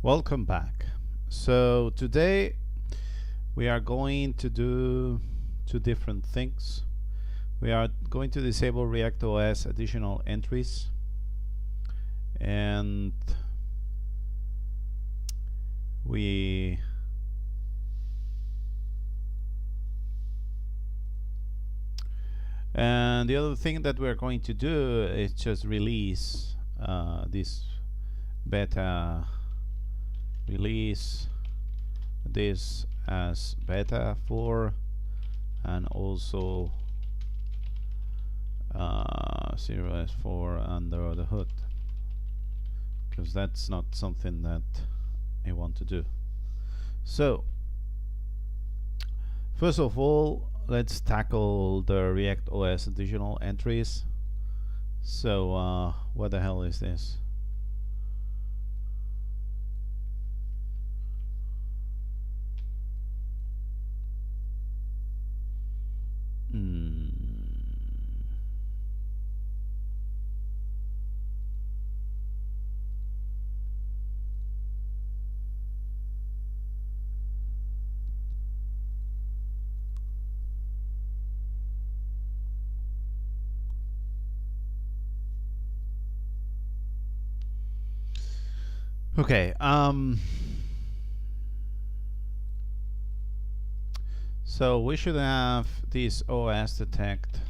Welcome back. So today we are going to do two different things. We are going to disable ReactOS additional entries, and we the other thing that we're going to do is just release this beta release this as beta 4 and also 0s4 under the hood, because that's not something that I want to do. So first of all, let's tackle the ReactOS additional entries. So what the hell is this? Okay, so we should have this OS detect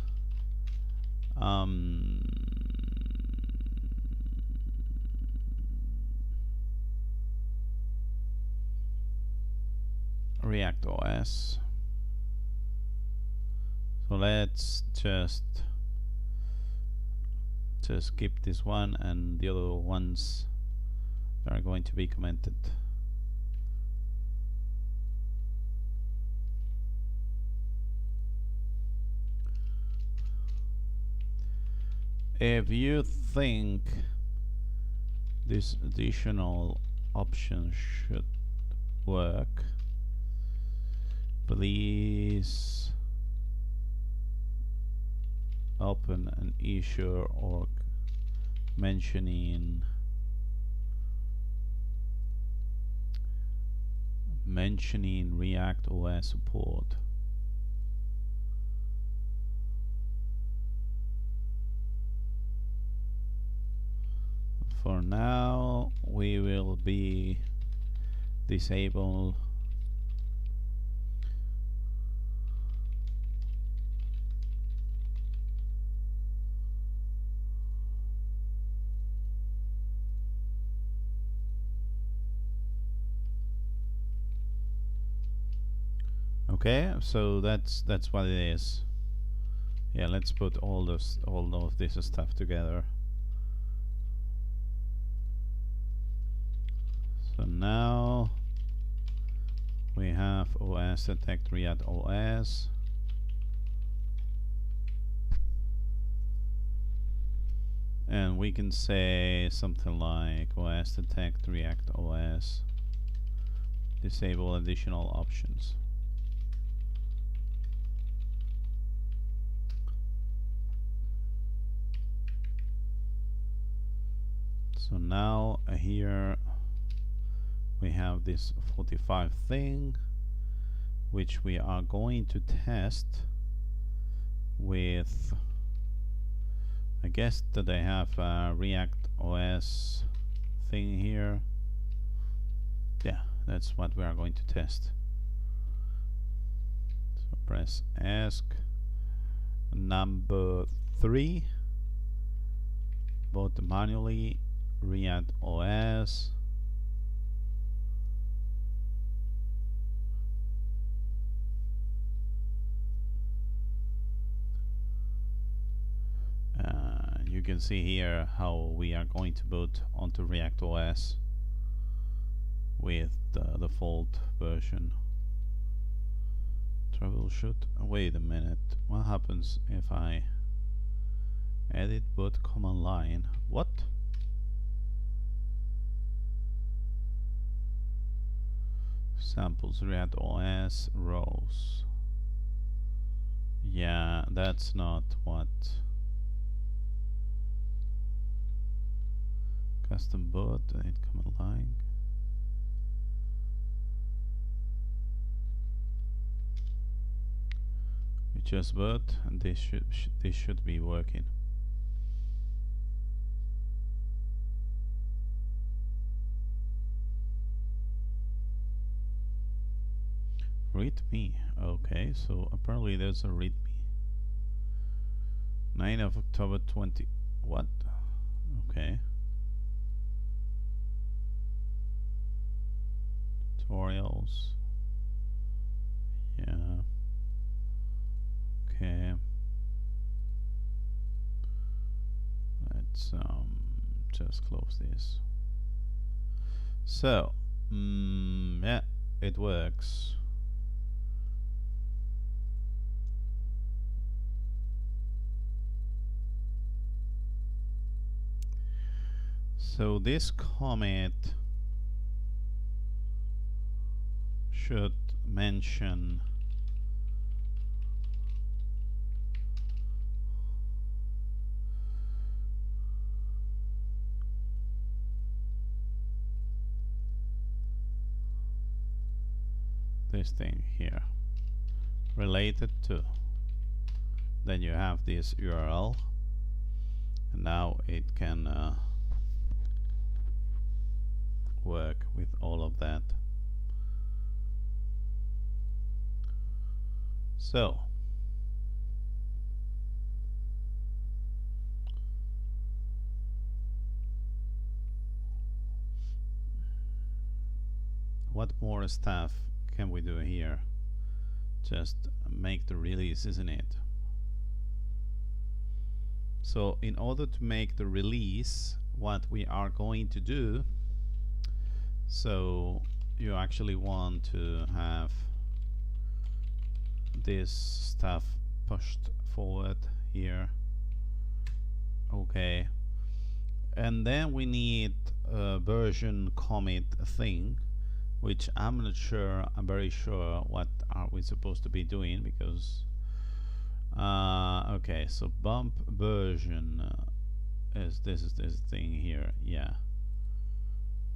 ReactOS. So let's just skip this one, and the other ones are going to be commented. If you think this additional option should work, please open an issue org mentioning ReactOS support. For now, we will be disable okay, so that's what it is. Yeah, let's put all of this stuff together. So now we have OS detect ReactOS, and we can say something like OS detect ReactOS disable additional options. So now here we have this 45 thing, which we are going to test with, I guess that I have a ReactOS thing here. Yeah, that's what we are going to test. So press ask number 3, both manually ReactOS. You can see here how we are going to boot onto ReactOS with the default version. Troubleshoot. Wait a minute. What happens if I edit boot command line? What? Samples ReactOS rows. Yeah, that's not what. Custom boot, edit command line. just boot, and this should be working. README. Okay, so apparently there's a README. 9 of October 20. What? Okay. Tutorials. Yeah. Okay. Let's just close this. So, yeah, it works. So this commit should mention this thing here, related to. Then you have this URL, and now it can work with all of that. So what more stuff can we do here? Just make the release, isn't it? So in order to make the release, what we are going to do, so you actually want to have this stuff pushed forward here. Okay, and then we need a version commit thing, which I'm not sure, I'm very sure what are we supposed to be doing, because okay, so bump version is this thing here. Yeah,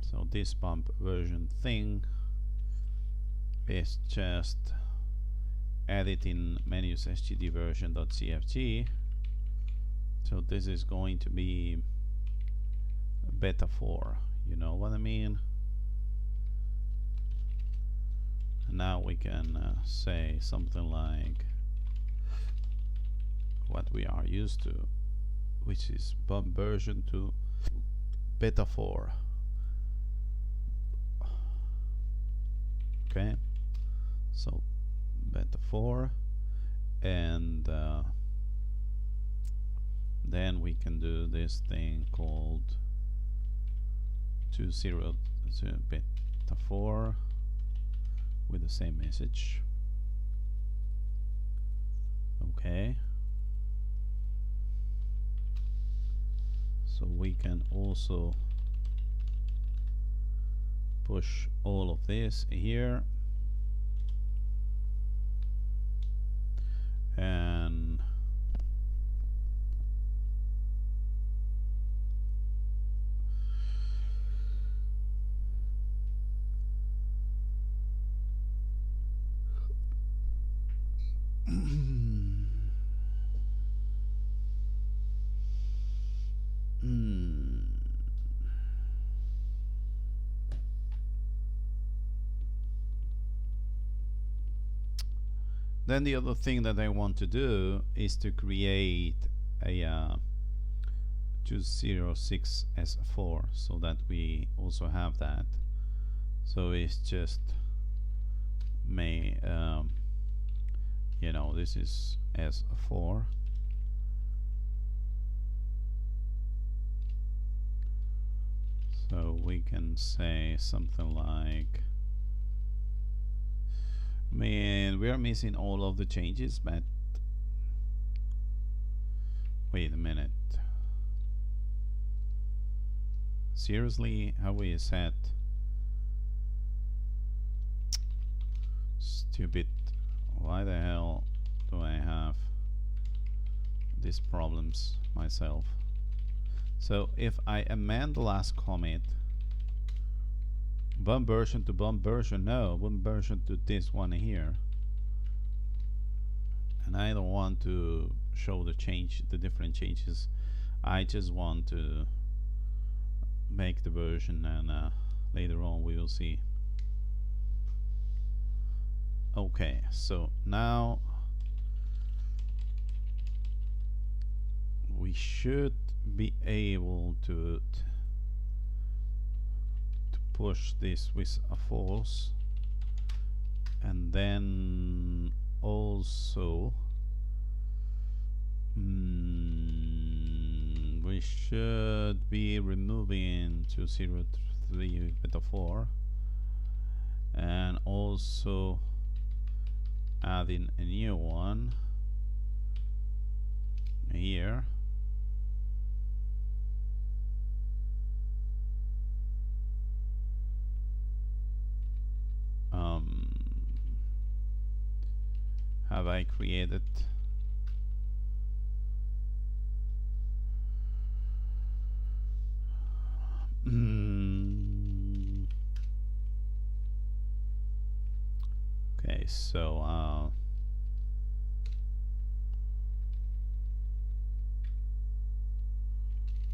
so this bump version thing is just editing menus std version.cfg. So this is going to be beta 4, you know what I mean? And now we can say something like what we are used to, which is bump version to beta 4. Okay, so beta 4, and then we can do this thing called 2.0 beta 4 with the same message. Okay, so we can also push all of this here, and then the other thing that I want to do is to create a 2.06s3 so that we also have that. So it's just you know, this is S4. So we can say something like, I mean, we are missing all of the changes, but wait a minute. Seriously, how we set? Stupid. Why the hell do I have these problems myself? So if I amend the last commit, bump version to bump version, no, bump version to this one here, and I don't want to show the different changes. I just want to make the version, and later on we will see. Okay, so now we should be able to push this with a false, and then also we should be removing 2.06s3-beta4 and also adding a new one here. Have I created? Okay, so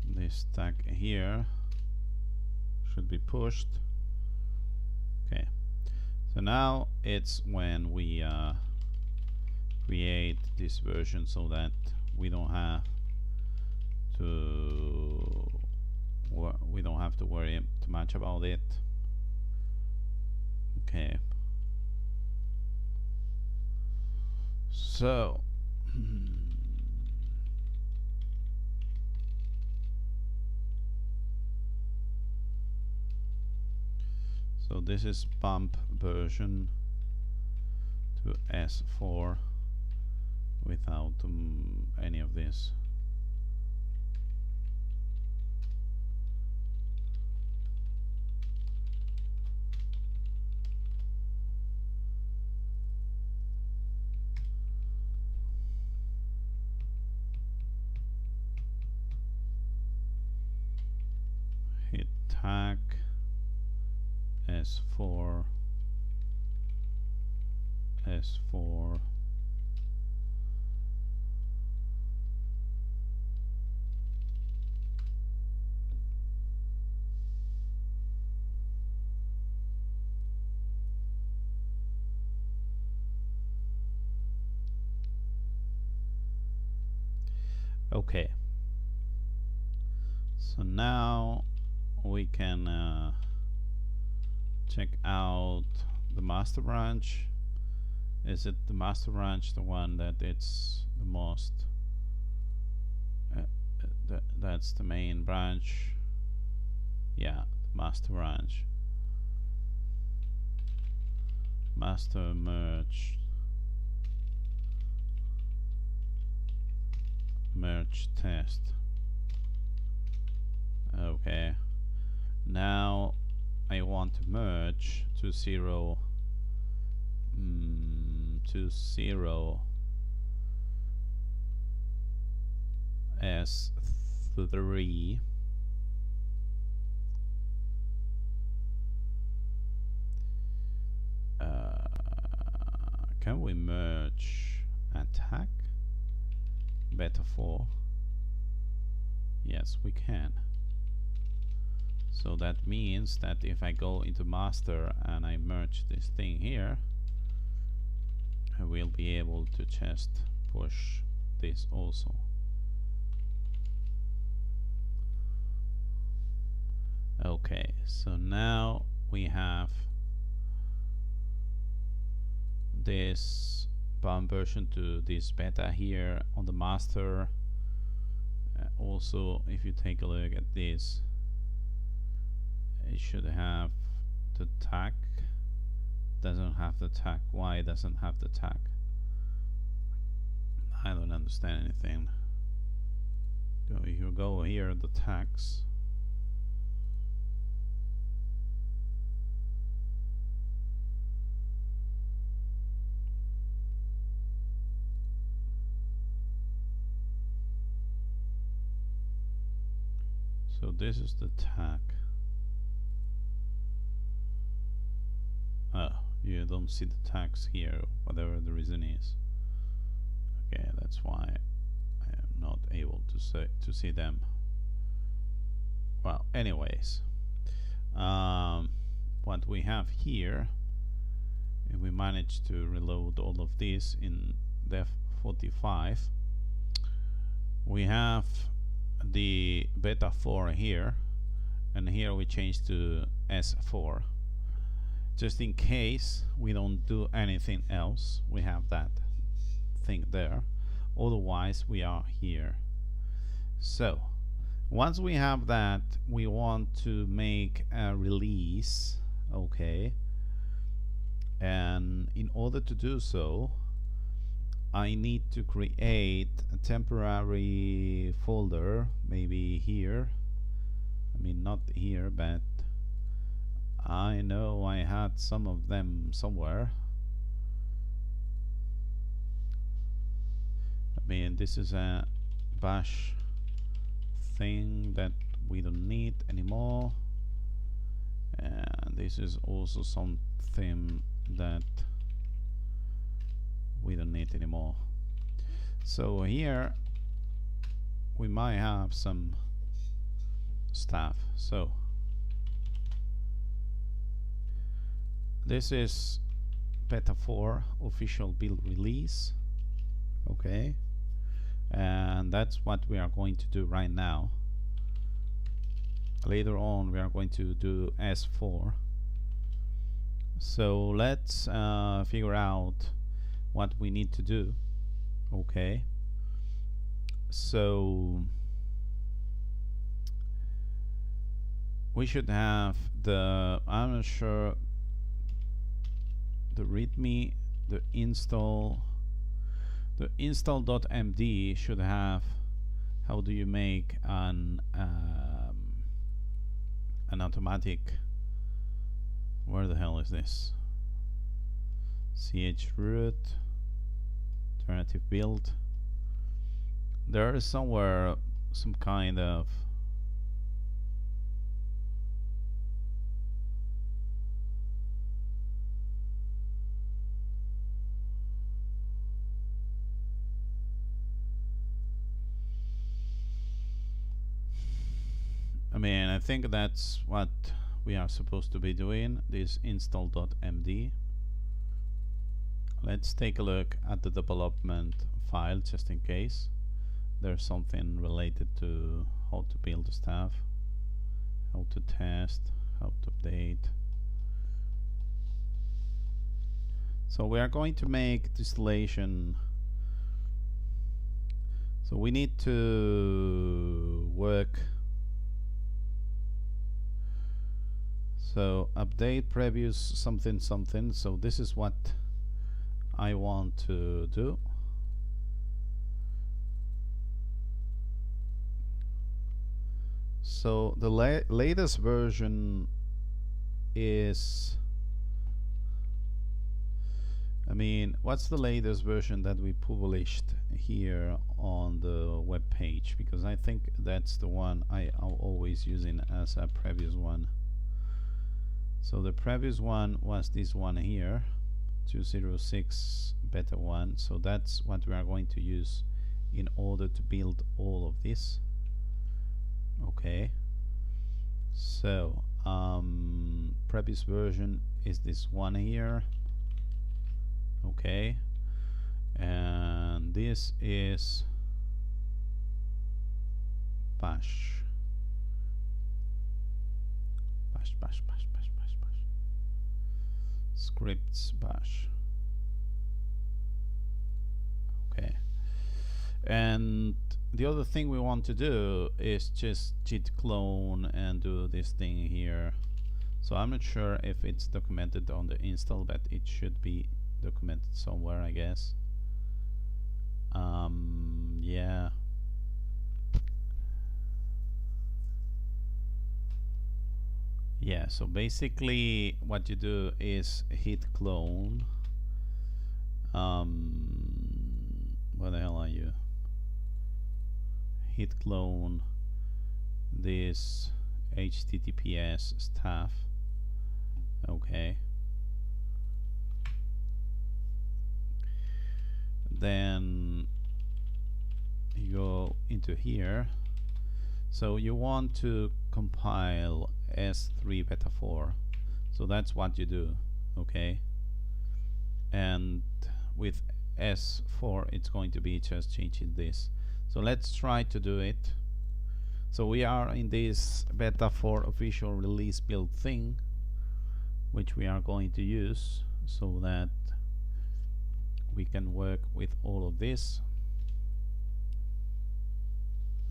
this tag here should be pushed. Okay, so now it's when we create this version, so that we don't have to worry too much about it. Okay, so so this is bump version to S4 without any of this. Hit tag S4 S4 Okay, so now we can check out the master branch. Is it the master branch the one that it's the most that's the main branch? Yeah, the master branch. Master merge test. Okay, now I want to merge 2.0 2.0s3. Can we merge attack beta4? Yes, we can. So that means that if I go into master and I merge this thing here, I will be able to just push this also. Okay, so now we have this bump version to this beta here on the master. Also, if you take a look at this, it should have the tag. Doesn't have the tag. Why doesn't have the tag? I don't understand anything. So if you go here, the tags. So this is the tag. Oh, you don't see the tags here, whatever the reason is. Okay, that's why I am not able to see them. Well, anyways, what we have here, if we manage to reload all of this in def45, we have the beta 4 here, and here we change to S4. Just in case we don't do anything else, we have that thing there. Otherwise, we are here. So once we have that, we want to make a release, okay? And in order to do so, I need to create a temporary folder, maybe here. I mean, not here, but I know I had some of them somewhere. I mean, this is a bash thing that we don't need anymore, and this is also something that we don't need anymore. So here we might have some stuff. So this is beta 4 official build release, okay, and that's what we are going to do right now. Later on we are going to do S4. So let's figure out what we need to do, okay. So we should have the, I'm not sure, the readme, the install.md should have how do you make an automatic, where the hell is this, chroot alternative build. There is somewhere some kind of I mean, I think that's what we are supposed to be doing, this install.md. Let's take a look at the development file just in case there's something related to how to build the stuff, how to test, how to update. So we are going to make distillation. So we need to work. So update previous something something. So this is what I want to do. So the latest version is, I mean, what's the latest version that we published here on the web page? Because I think that's the one I'm always using as a previous one. So the previous one was this one here, 2.06 beta 1. So that's what we are going to use in order to build all of this. Okay. So previous version is this one here. Okay. And this is bash. Bash. Scripts bash. Okay. And the other thing we want to do is just git clone and do this thing here. So I'm not sure if it's documented on the install, but it should be documented somewhere, I guess. Yeah. Yeah, so basically what you do is hit clone. Where the hell are you? Hit clone this HTTPS stuff. Okay. Then into here. So you want to compile S3-beta4. So that's what you do, okay? And with S4 it's going to be just changing this. So let's try to do it. So we are in this beta 4 official release build thing, which we are going to use so that we can work with all of this.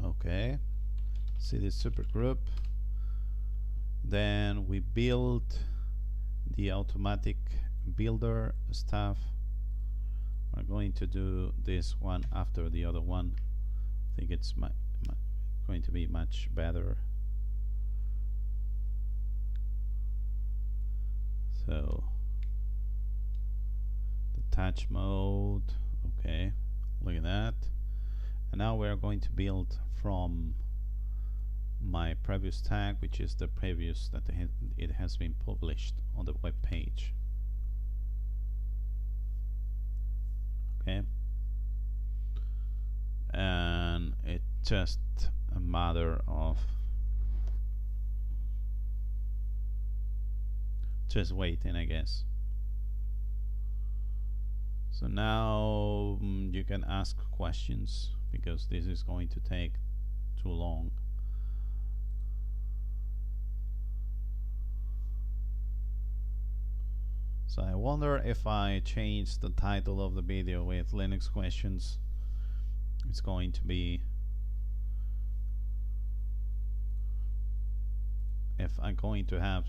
Okay, see this super group. Then we build the automatic builder stuff. We're going to do this one after the other one. I think it's going to be much better. So the touch mode, okay, look at that. And now we're going to build from my previous tag, which is the previous that it has been published on the web page. Okay, and it's just a matter of just waiting, I guess. So now you can ask questions because this is going to take too long. So I wonder if I change the title of the video with Linux questions, it's going to be, if I'm going to have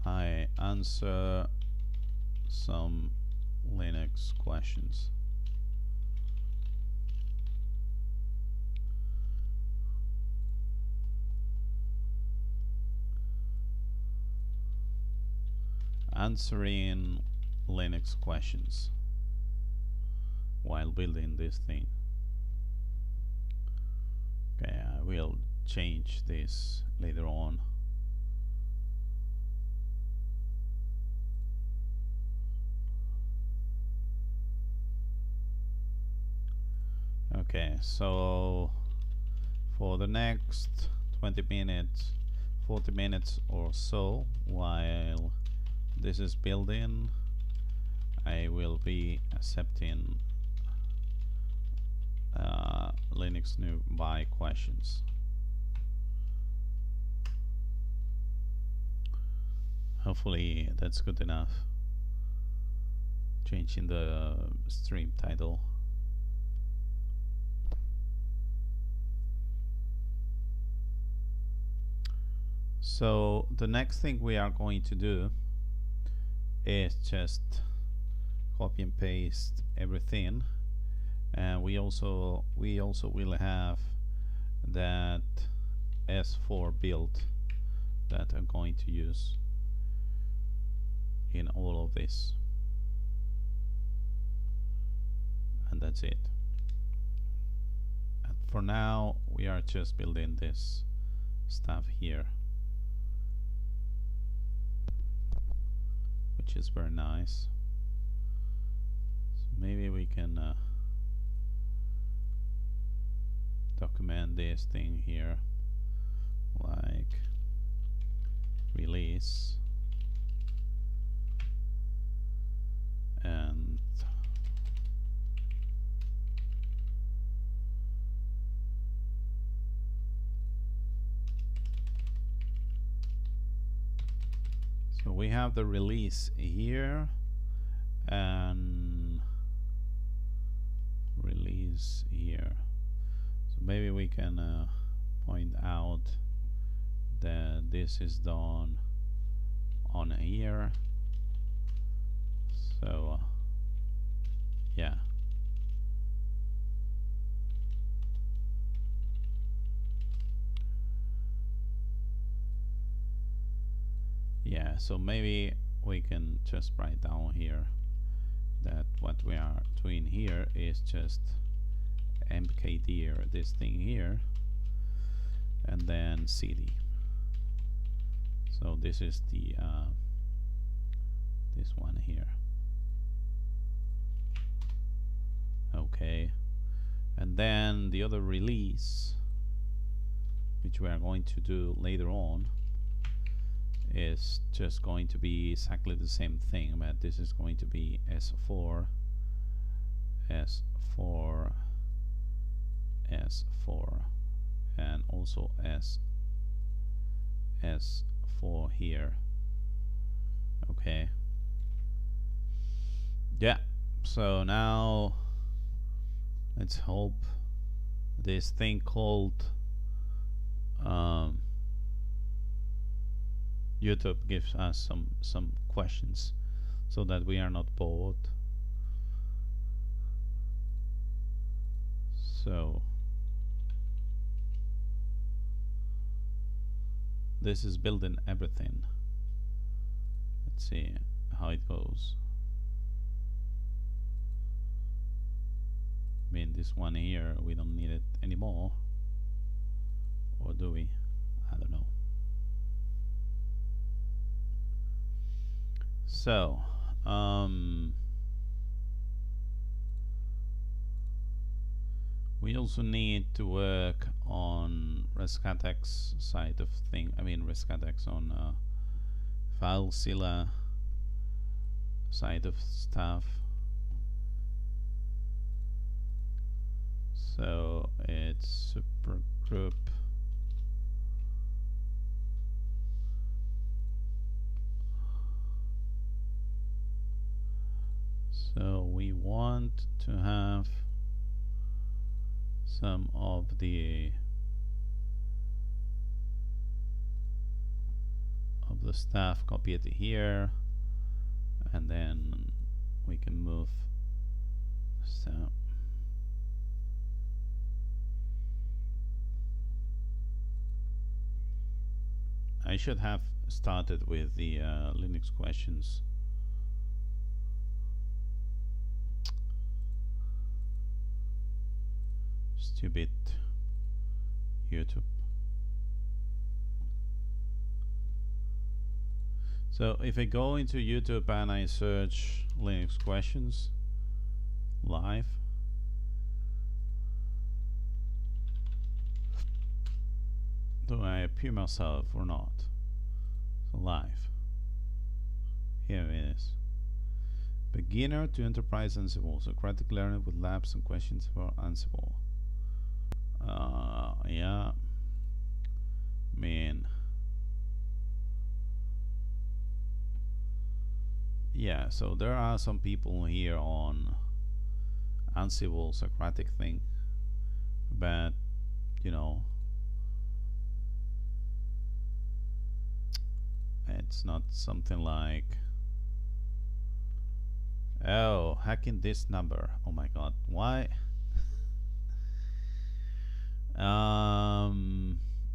I answer some Linux questions. Answering Linux questions while building this thing. Okay, I will change this later on. Okay, so for the next 20 minutes, 40 minutes or so, while this is building, I will be accepting Linux nearby questions. Hopefully that's good enough. Changing the stream title. So the next thing we are going to do is just copy and paste everything, and we also will have that S4 build that I'm going to use in all of this, and that's it. And for now we are just building this stuff here, which is very nice. So maybe we can document this thing here, like release, and so we have the release here and release here. So maybe we can point out that this is done on here. So yeah. Yeah, so maybe we can just write down here that what we are doing here is just mkdir this thing here, and then cd. So this is the this one here. Okay, and then the other release, which we are going to do later on, is just going to be exactly the same thing, but this is going to be S4, S4, S4, and also S4 here. Okay. Yeah. So now let's hope this thing called YouTube gives us some questions so that we are not bored. So this is building everything. Let's see how it goes. I mean, this one here, we don't need it anymore. Or do we? I don't know. So, we also need to work on ReactOS side of thing. I mean, ReactOS on FileZilla side of stuff. So it's Super Grub. So we want to have some of the stuff copied here, and then we can move. So I should have started with the Linux questions. Stupid YouTube. So if I go into YouTube and I search Linux questions live, do I appear myself or not? So live. Here it is. Beginner to Enterprise Ansible. Socratic learning with labs and questions for Ansible. Yeah. Man. Yeah, so there are some people here on Ansible Socratic thing, but you know, it's not something like, oh, hacking this number. Oh my god, why?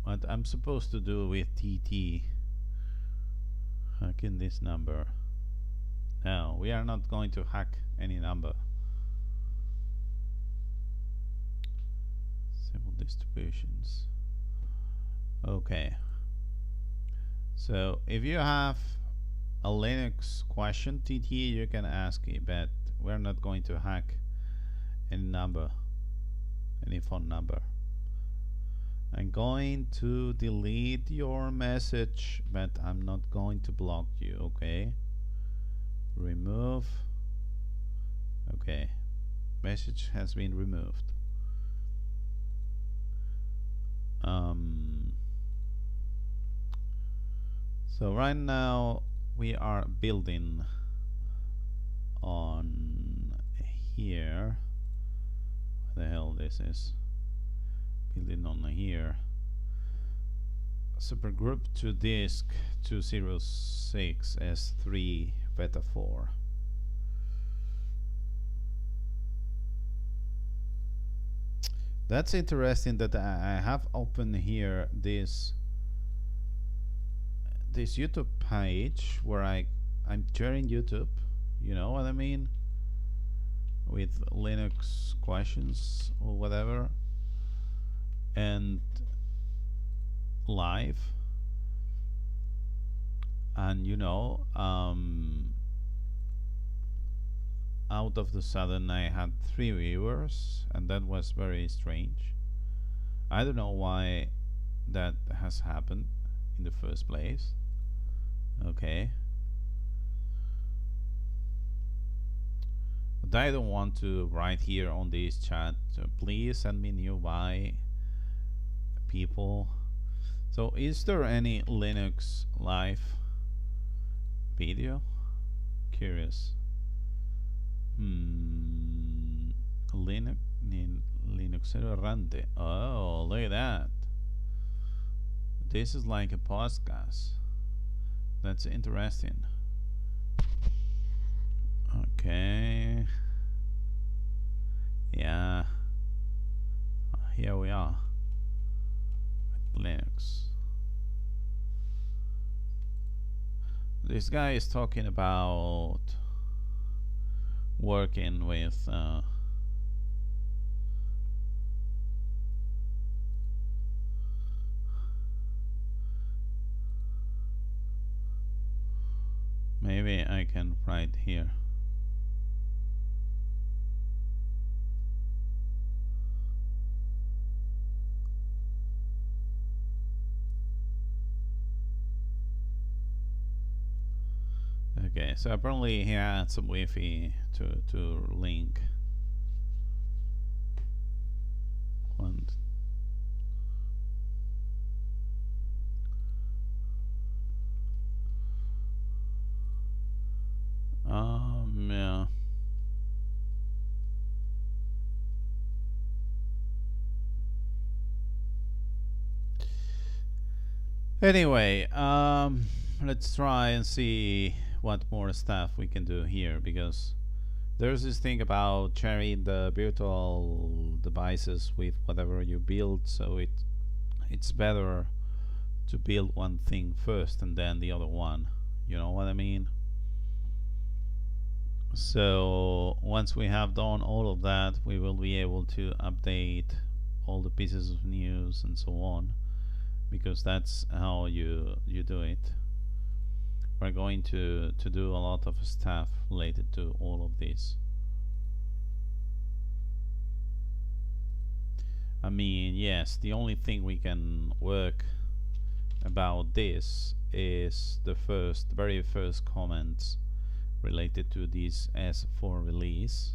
What I'm supposed to do with TT, hacking this number. No, we are not going to hack any number. Simple distributions. Okay. So if you have a Linux question, TT, you can ask it, but we're not going to hack any number, any phone number. I'm going to delete your message, but I'm not going to block you, okay? Remove. Okay. Message has been removed. So right now we are building on here. What the hell this is? Building on here. Super Grub2 Disk 2.06s3-beta4. That's interesting that I have opened here this YouTube page where I'm sharing YouTube, you know what I mean, with Linux questions or whatever, and live, and you know, out of the sudden I had 3 viewers, and that was very strange. I don't know why that has happened in the first place. Okay. But I don't want to write here on this chat, so please send me new why, people. So is there any Linux live video? Curious. Linux errante. Oh, look at that. This is like a podcast. That's interesting. Okay. Yeah. Here we are with Linux. This guy is talking about working with maybe I can write here. Okay, so apparently he had some Wi-Fi to link. Yeah. Anyway, let's try and see what more stuff we can do here, because there's this thing about sharing the virtual devices with whatever you build, so it's better to build one thing first and then the other one. You know what I mean? So once we have done all of that, we will be able to update all the pieces of news and so on, because that's how you do it. We're going to do a lot of stuff related to all of this. I mean, yes, the only thing we can work about this is the very first comments related to this S4 release.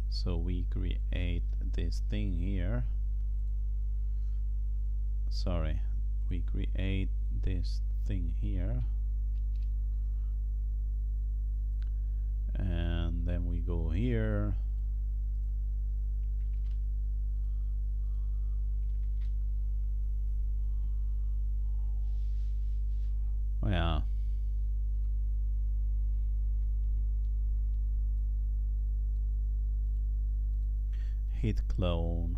So we create this thing here. Sorry, we create this thing here, and then we go here. Yeah. Hit clone.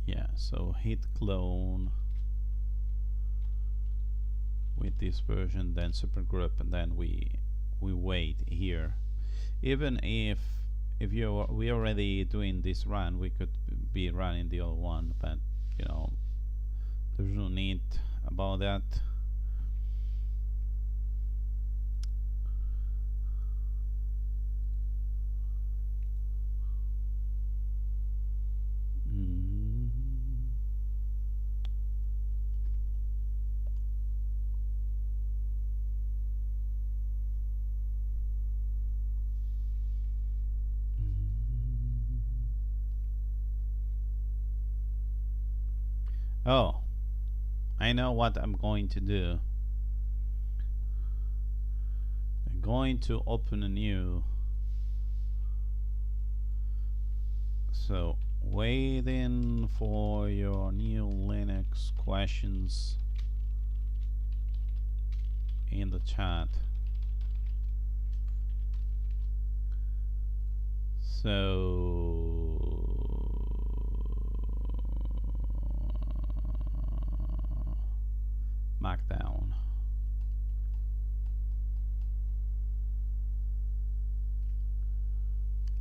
Yeah, so hit clone with this version, then Super Grub, and then we wait here. Even if we already doing this run, we could be running the other one, but you know, there's no need about that. Oh, I know what I'm going to do. I'm going to open a new. So, waiting for your new Linux questions in the chat. So Markdown.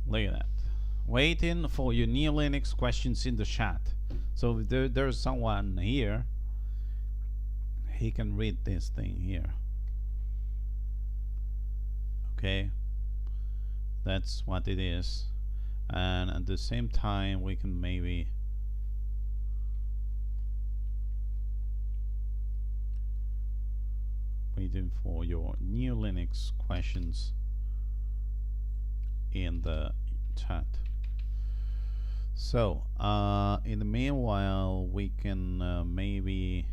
Look at that. Waiting for your new Linux questions in the chat. So there's someone here he can read this thing here. Okay, that's what it is. And at the same time we can maybe waiting for your new Linux questions in the chat. So in the meanwhile we can maybe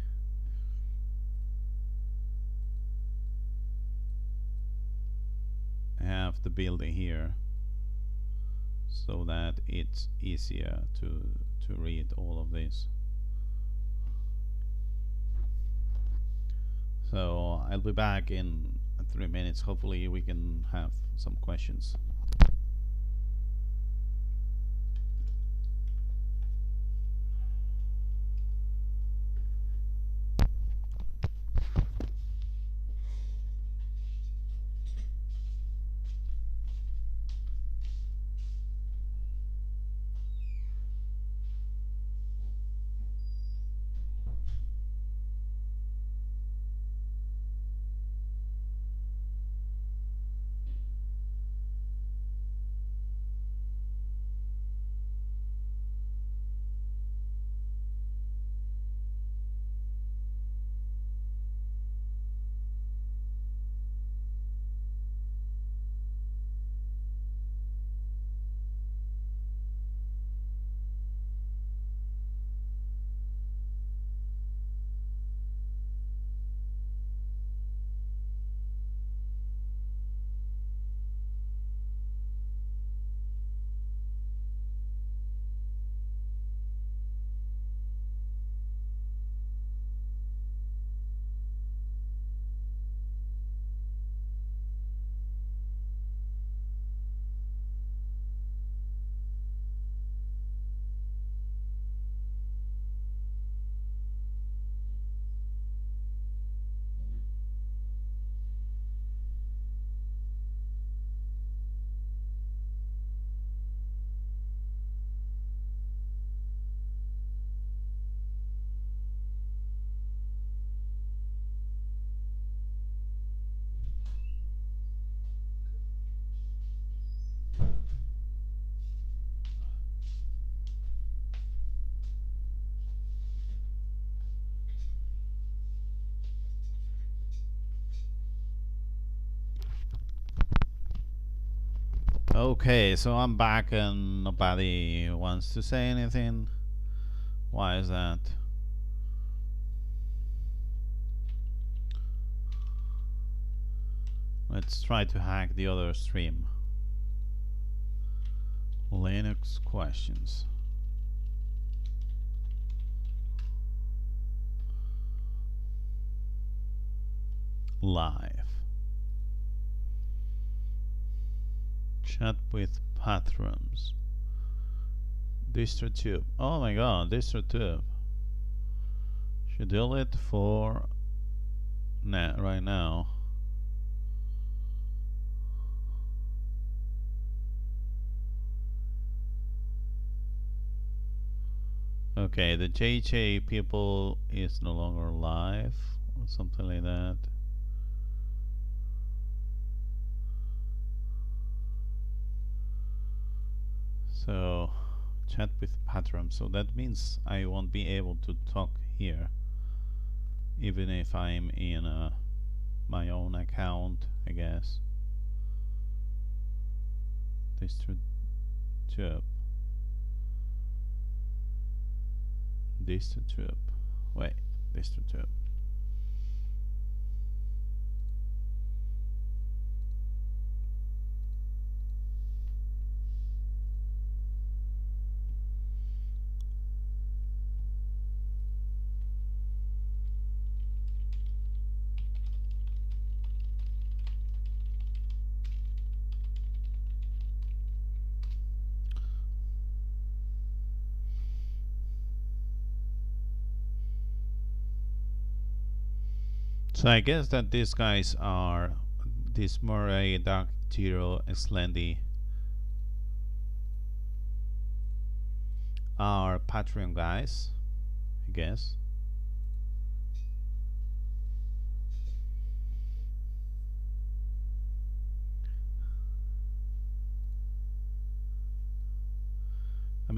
have the builder here so that it's easier to read all of this. So I'll be back in 3 minutes. Hopefully we can have some questions. Okay, so I'm back and nobody wants to say anything. Why is that? Let's try to hack the other stream. Linux questions. Live. Chat with patrons. DistroTube. Oh my god, DistroTube. Schedule it for right now. Okay, the JJ people is no longer live or something like that. So chat with patrons. So that means I won't be able to talk here, even if I'm in my own account, I guess. DistroTube. DistroTube. Wait, DistroTube. So I guess that these guys are this Murray, Dark Zero, Slendy are Patreon guys, I guess.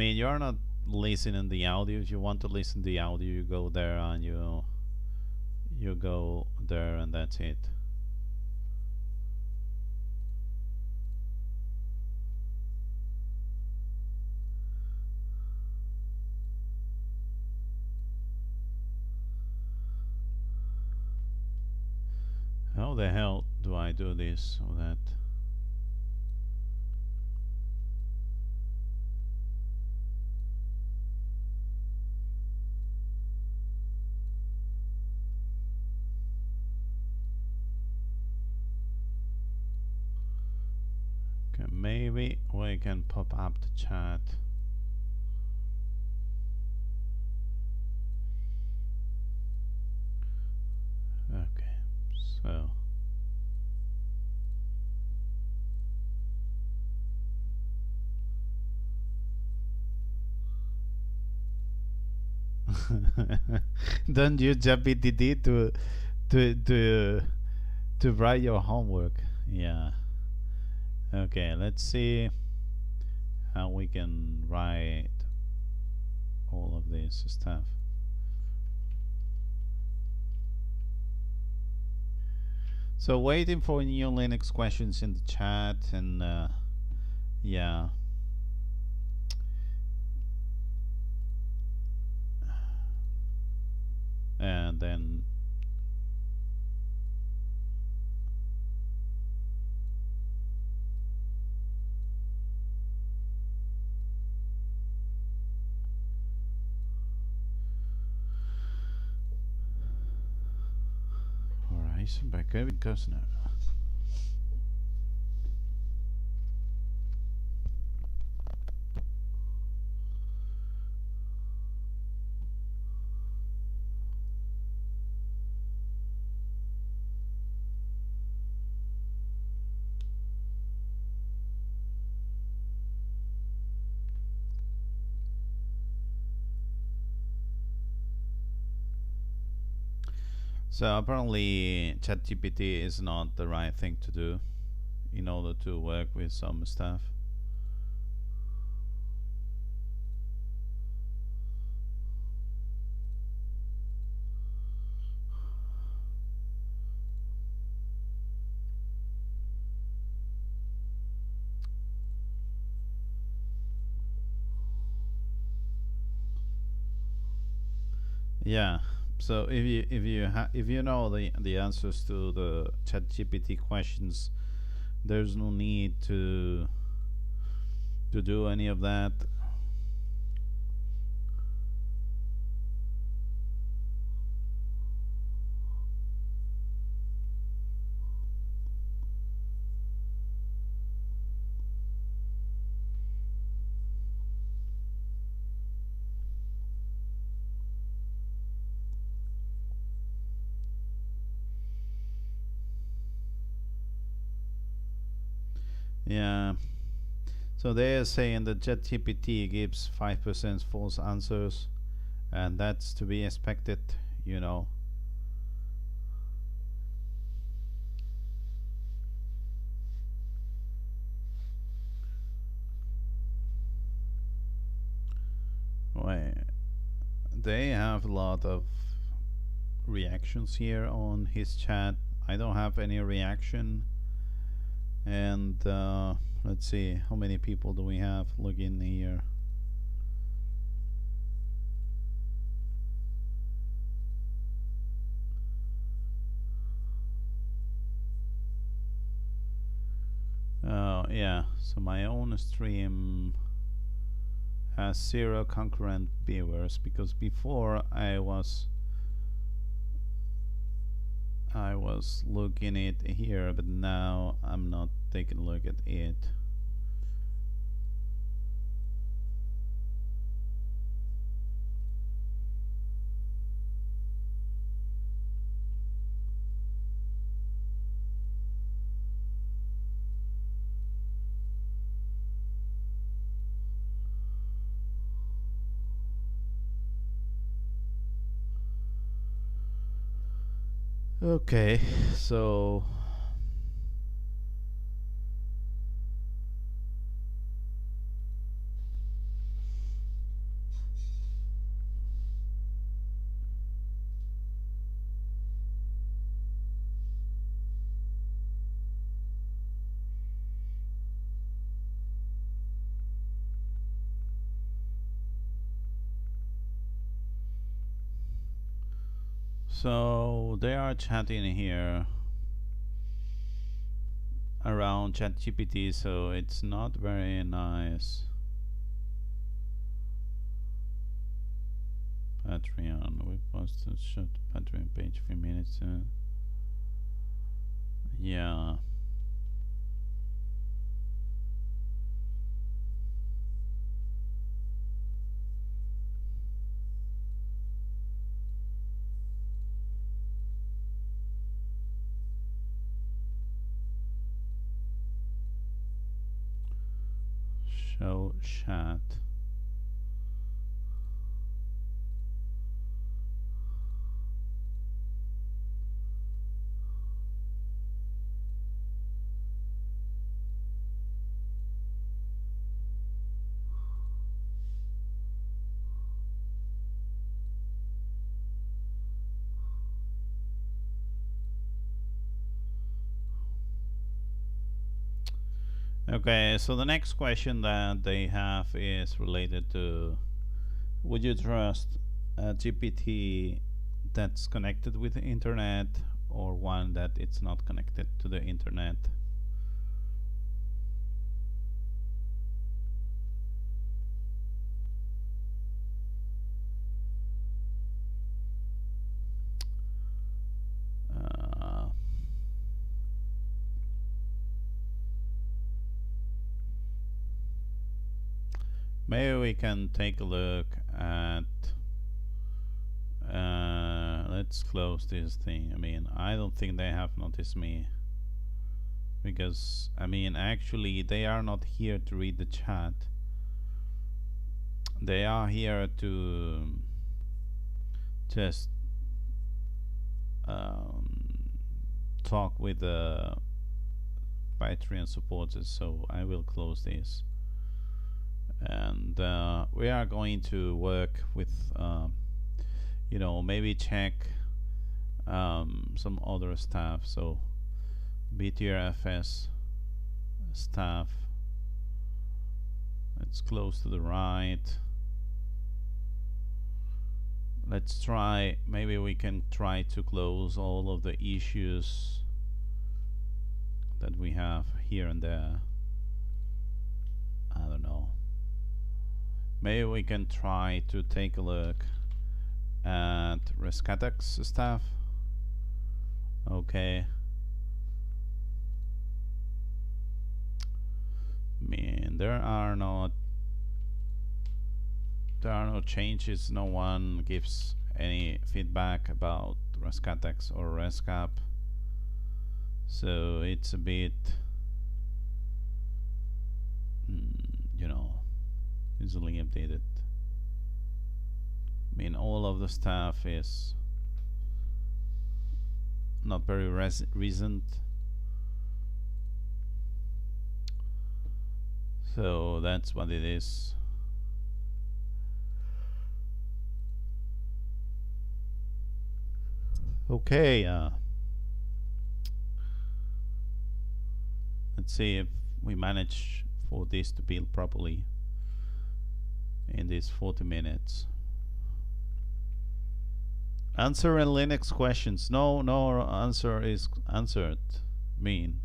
mean, you're not listening the audio. If you want to listen the audio, you go there and you go there and that's it. How the hell do I do this or that? Okay, maybe we can pop up the chat. Okay, so don't use GPT to write your homework. Yeah. Okay, let's see how we can write all of this stuff. So waiting for new Linux questions in the chat, and yeah. And then Horizon by Kevin Costner. So apparently ChatGPT is not the right thing to do in order to work with some stuff. Yeah. So if you know the answers to the ChatGPT questions, there's no need to do any of that. Yeah. So they are saying that ChatGPT gives 5% false answers, and that's to be expected, you know. Wait, they have a lot of reactions here on his chat. I don't have any reaction. And let's see, how many people do we have looking here? Yeah, so my own stream has 0 concurrent viewers, because before I was looking at it here, but now I'm not taking a look at it. Okay, so So they are chatting here around ChatGPT, so it's not very nice. Patreon, we posted short Patreon page 3 minutes. Yeah. Show chat. Okay, so the next question that they have is related to: would you trust a GPT that's connected with the internet or one that it's not connected to the internet? Maybe we can take a look at let's close this thing. I mean, I don't think they have noticed me, because I mean, actually they are not here to read the chat. They are here to just talk with the Patreon supporters. So I will close this, and we are going to work with you know, maybe check some other stuff. So BTRFS stuff, let's close to the right. Let's try, maybe we can try to close all of the issues that we have here and there. I don't know. Maybe we can try to take a look at ReactOS stuff. Okay. I mean, there are no changes. No one gives any feedback about ReactOS or ResCap, so it's a bit you know, easily updated. I mean, all of the stuff is not very recent, so that's what it is. Okay, let's see if we manage for this to build properly in these 40 minutes. Answer in Linux questions. No answer is answered. Mean.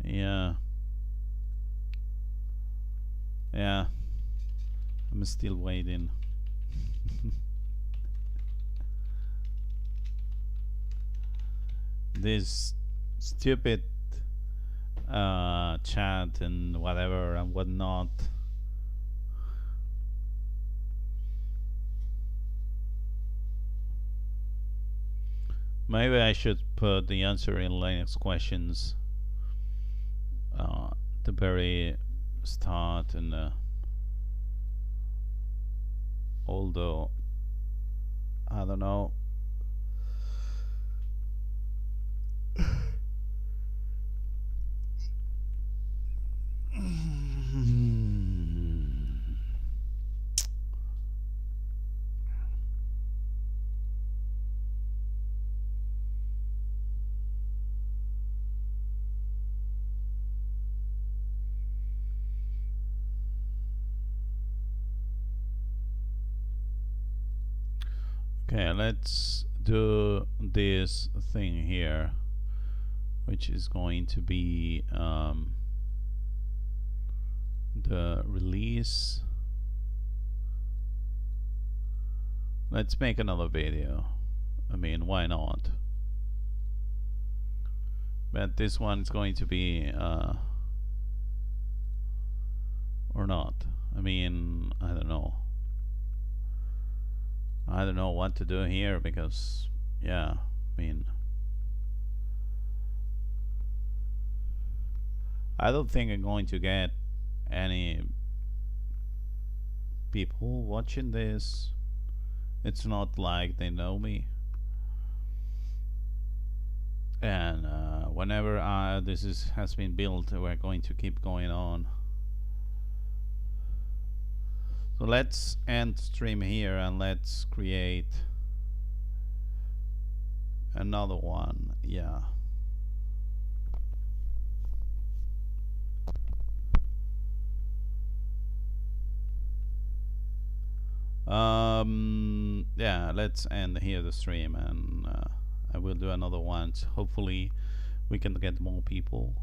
Yeah. Yeah. I'm still waiting. This stupid chat and whatever and whatnot. Maybe I should put the answer in Linux questions the very start, and although I don't know. Okay, let's do this thing here, which is going to be the release. Let's make another video. I mean, why not? But this one is going to be or not. I mean, I don't know. I don't know what to do here because, yeah, I mean, I don't think I'm going to get any people watching this. It's not like they know me. And whenever this has been built, we're going to keep going on. So let's end stream here and let's create another one. Yeah. Yeah, let's end here the stream, and I will do another one. So hopefully we can get more people.